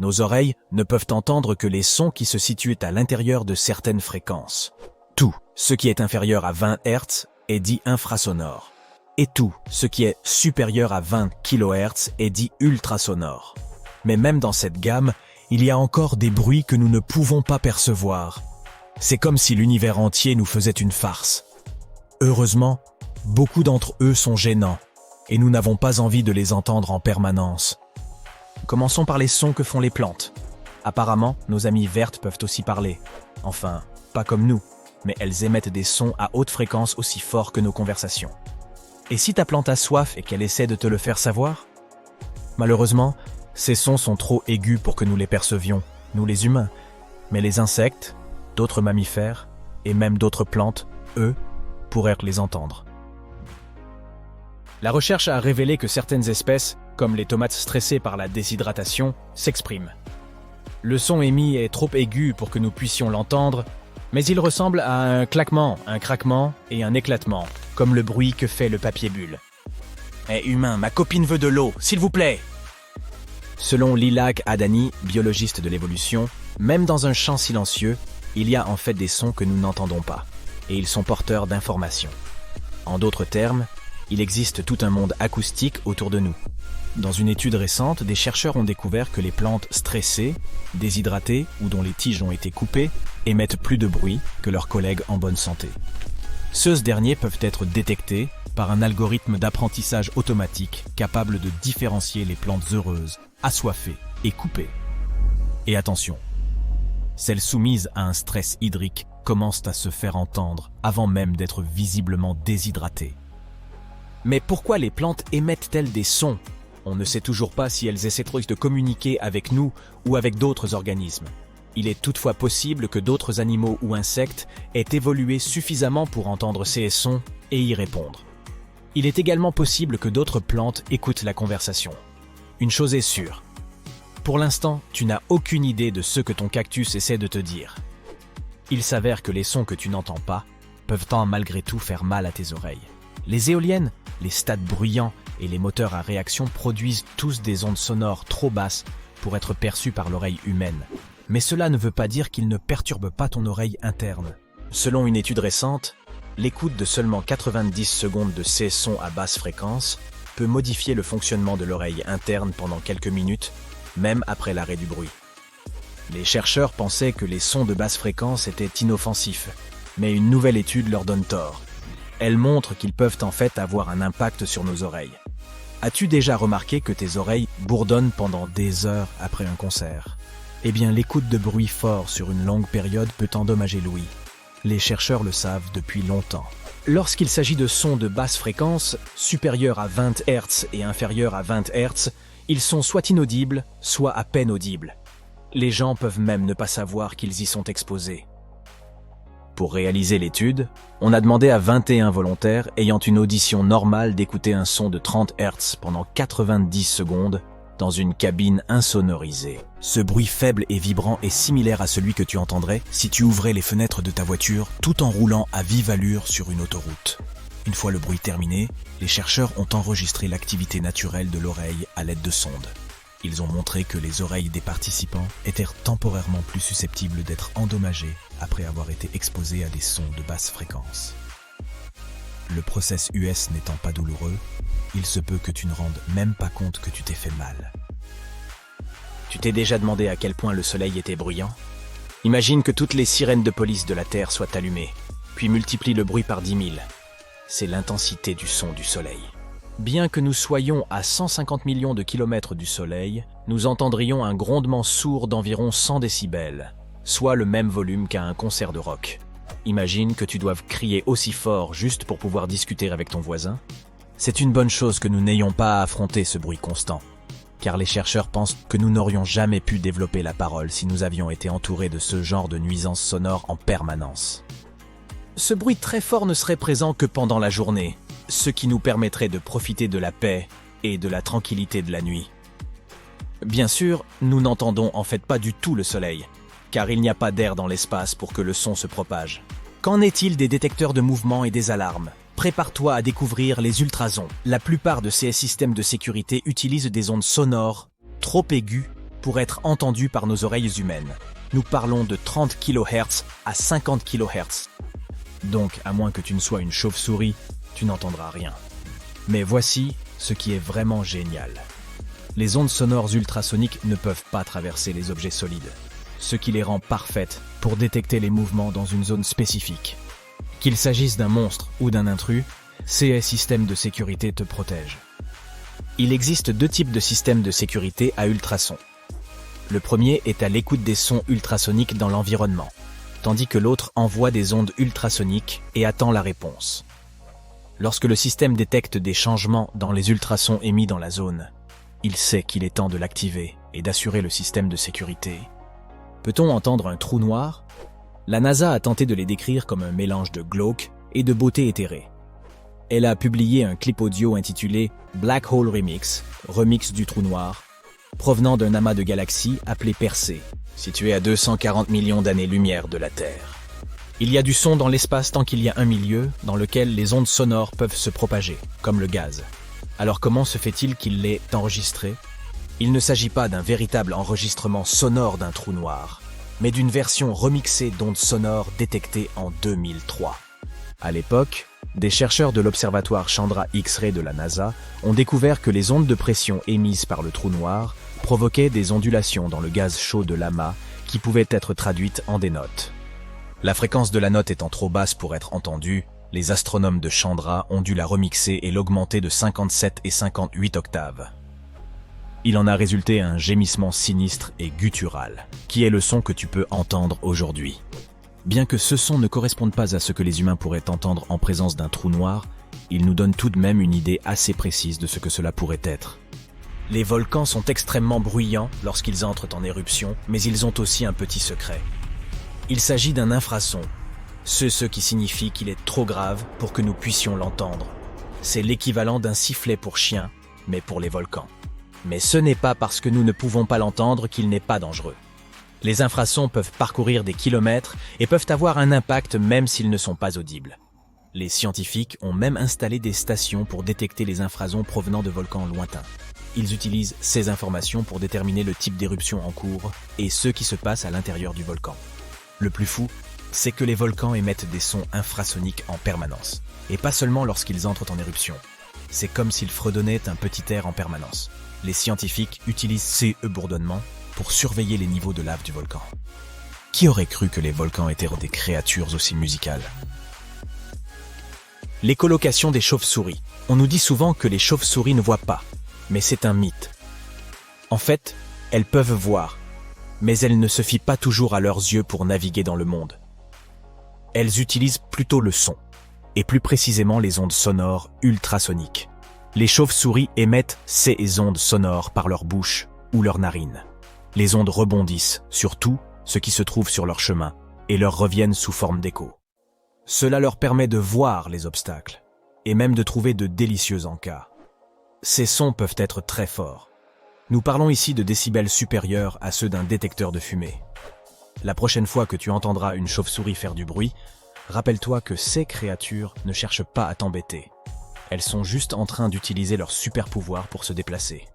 Nos oreilles ne peuvent entendre que les sons qui se situent à l'intérieur de certaines fréquences. Tout ce qui est inférieur à 20 Hz est dit infrasonore. Et tout ce qui est supérieur à 20 kHz est dit ultrasonore. Mais même dans cette gamme, il y a encore des bruits que nous ne pouvons pas percevoir. C'est comme si l'univers entier nous faisait une farce. Heureusement, beaucoup d'entre eux sont gênants, et nous n'avons pas envie de les entendre en permanence. Commençons par les sons que font les plantes. Apparemment, nos amies vertes peuvent aussi parler. Enfin, pas comme nous, mais elles émettent des sons à haute fréquence aussi forts que nos conversations. Et si ta plante a soif et qu'elle essaie de te le faire savoir? Malheureusement, ces sons sont trop aigus pour que nous les percevions, nous les humains. Mais les insectes, d'autres mammifères et même d'autres plantes, eux, pourraient les entendre. La recherche a révélé que certaines espèces, comme les tomates stressées par la déshydratation, s'expriment. Le son émis est trop aigu pour que nous puissions l'entendre, mais il ressemble à un claquement, un craquement et un éclatement, comme le bruit que fait le papier bulle. « Hé humain, ma copine veut de l'eau, s'il vous plaît !» Selon Lilach Adani, biologiste de l'évolution, même dans un champ silencieux, il y a en fait des sons que nous n'entendons pas, et ils sont porteurs d'informations. En d'autres termes, il existe tout un monde acoustique autour de nous. Dans une étude récente, des chercheurs ont découvert que les plantes stressées, déshydratées ou dont les tiges ont été coupées émettent plus de bruit que leurs collègues en bonne santé. Ceux derniers peuvent être détectés par un algorithme d'apprentissage automatique capable de différencier les plantes heureuses, assoiffées et coupées. Et attention, celles soumises à un stress hydrique commencent à se faire entendre avant même d'être visiblement déshydratées. Mais pourquoi les plantes émettent-elles des sons? On ne sait toujours pas si elles essaient de communiquer avec nous ou avec d'autres organismes. Il est toutefois possible que d'autres animaux ou insectes aient évolué suffisamment pour entendre ces sons et y répondre. Il est également possible que d'autres plantes écoutent la conversation. Une chose est sûre. Pour l'instant, tu n'as aucune idée de ce que ton cactus essaie de te dire. Il s'avère que les sons que tu n'entends pas peuvent malgré tout faire mal à tes oreilles. Les éoliennes, les stades bruyants et les moteurs à réaction produisent tous des ondes sonores trop basses pour être perçues par l'oreille humaine. Mais cela ne veut pas dire qu'ils ne perturbent pas ton oreille interne. Selon une étude récente, l'écoute de seulement 90 secondes de ces sons à basse fréquence peut modifier le fonctionnement de l'oreille interne pendant quelques minutes, même après l'arrêt du bruit. Les chercheurs pensaient que les sons de basse fréquence étaient inoffensifs, mais une nouvelle étude leur donne tort. Elle montre qu'ils peuvent en fait avoir un impact sur nos oreilles. As-tu déjà remarqué que tes oreilles bourdonnent pendant des heures après un concert? Eh bien, l'écoute de bruit fort sur une longue période peut endommager l'ouïe. Les chercheurs le savent depuis longtemps. Lorsqu'il s'agit de sons de basse fréquence, supérieurs à 20 Hz et inférieurs à 20 Hz, ils sont soit inaudibles, soit à peine audibles. Les gens peuvent même ne pas savoir qu'ils y sont exposés. Pour réaliser l'étude, on a demandé à 21 volontaires ayant une audition normale d'écouter un son de 30 Hz pendant 90 secondes dans une cabine insonorisée. Ce bruit faible et vibrant est similaire à celui que tu entendrais si tu ouvrais les fenêtres de ta voiture tout en roulant à vive allure sur une autoroute. Une fois le bruit terminé, les chercheurs ont enregistré l'activité naturelle de l'oreille à l'aide de sondes. Ils ont montré que les oreilles des participants étaient temporairement plus susceptibles d'être endommagées après avoir été exposées à des sons de basse fréquence. Le process US n'étant pas douloureux, il se peut que tu ne rendes même pas compte que tu t'es fait mal. Tu t'es déjà demandé à quel point le soleil était bruyant? Imagine que toutes les sirènes de police de la Terre soient allumées, puis multiplie le bruit par 10 000. C'est l'intensité du son du soleil. Bien que nous soyons à 150 millions de kilomètres du soleil, nous entendrions un grondement sourd d'environ 100 décibels, soit le même volume qu'à un concert de rock. Imagine que tu doives crier aussi fort juste pour pouvoir discuter avec ton voisin. C'est une bonne chose que nous n'ayons pas à affronter ce bruit constant, car les chercheurs pensent que nous n'aurions jamais pu développer la parole si nous avions été entourés de ce genre de nuisances sonores en permanence. Ce bruit très fort ne serait présent que pendant la journée, ce qui nous permettrait de profiter de la paix et de la tranquillité de la nuit. Bien sûr, nous n'entendons en fait pas du tout le soleil, car il n'y a pas d'air dans l'espace pour que le son se propage. Qu'en est-il des détecteurs de mouvement et des alarmes? Prépare-toi à découvrir les ultrasons. La plupart de ces systèmes de sécurité utilisent des ondes sonores, trop aiguës, pour être entendus par nos oreilles humaines. Nous parlons de 30 kHz à 50 kHz. Donc, à moins que tu ne sois une chauve-souris, tu n'entendras rien. Mais voici ce qui est vraiment génial. Les ondes sonores ultrasoniques ne peuvent pas traverser les objets solides, ce qui les rend parfaites pour détecter les mouvements dans une zone spécifique. Qu'il s'agisse d'un monstre ou d'un intrus, ces systèmes de sécurité te protègent. Il existe deux types de systèmes de sécurité à ultrasons. Le premier est à l'écoute des sons ultrasoniques dans l'environnement, tandis que l'autre envoie des ondes ultrasoniques et attend la réponse. Lorsque le système détecte des changements dans les ultrasons émis dans la zone, il sait qu'il est temps de l'activer et d'assurer le système de sécurité. Peut-on entendre un trou noir? La NASA a tenté de les décrire comme un mélange de glauque et de beauté éthérée. Elle a publié un clip audio intitulé Black Hole Remix, remix du trou noir, provenant d'un amas de galaxies appelé Persée, situé à 240 millions d'années-lumière de la Terre. Il y a du son dans l'espace tant qu'il y a un milieu dans lequel les ondes sonores peuvent se propager, comme le gaz. Alors comment se fait-il qu'il l'ait enregistré? Il ne s'agit pas d'un véritable enregistrement sonore d'un trou noir, mais d'une version remixée d'ondes sonores détectées en 2003. À l'époque, des chercheurs de l'observatoire Chandra X-ray de la NASA ont découvert que les ondes de pression émises par le trou noir provoquaient des ondulations dans le gaz chaud de l'amas qui pouvaient être traduites en des notes. La fréquence de la note étant trop basse pour être entendue, les astronomes de Chandra ont dû la remixer et l'augmenter de 57 et 58 octaves. Il en a résulté un gémissement sinistre et guttural, qui est le son que tu peux entendre aujourd'hui. Bien que ce son ne corresponde pas à ce que les humains pourraient entendre en présence d'un trou noir, il nous donne tout de même une idée assez précise de ce que cela pourrait être. Les volcans sont extrêmement bruyants lorsqu'ils entrent en éruption, mais ils ont aussi un petit secret. Il s'agit d'un infrason, ce qui signifie qu'il est trop grave pour que nous puissions l'entendre. C'est l'équivalent d'un sifflet pour chien, mais pour les volcans. Mais ce n'est pas parce que nous ne pouvons pas l'entendre qu'il n'est pas dangereux. Les infrasons peuvent parcourir des kilomètres et peuvent avoir un impact même s'ils ne sont pas audibles. Les scientifiques ont même installé des stations pour détecter les infrasons provenant de volcans lointains. Ils utilisent ces informations pour déterminer le type d'éruption en cours et ce qui se passe à l'intérieur du volcan. Le plus fou, c'est que les volcans émettent des sons infrasoniques en permanence, et pas seulement lorsqu'ils entrent en éruption. C'est comme s'ils fredonnaient un petit air en permanence. Les scientifiques utilisent ces bourdonnements pour surveiller les niveaux de lave du volcan. Qui aurait cru que les volcans étaient des créatures aussi musicales? L'écholocation des chauves-souris. On nous dit souvent que les chauves-souris ne voient pas, mais c'est un mythe. En fait, elles peuvent voir, mais elles ne se fient pas toujours à leurs yeux pour naviguer dans le monde. Elles utilisent plutôt le son, et plus précisément les ondes sonores ultrasoniques. Les chauves-souris émettent ces ondes sonores par leur bouche ou leurs narines. Les ondes rebondissent sur tout ce qui se trouve sur leur chemin et leur reviennent sous forme d'écho. Cela leur permet de voir les obstacles et même de trouver de délicieux encas. Ces sons peuvent être très forts. Nous parlons ici de décibels supérieurs à ceux d'un détecteur de fumée. La prochaine fois que tu entendras une chauve-souris faire du bruit, rappelle-toi que ces créatures ne cherchent pas à t'embêter. Elles sont juste en train d'utiliser leur super pouvoir pour se déplacer.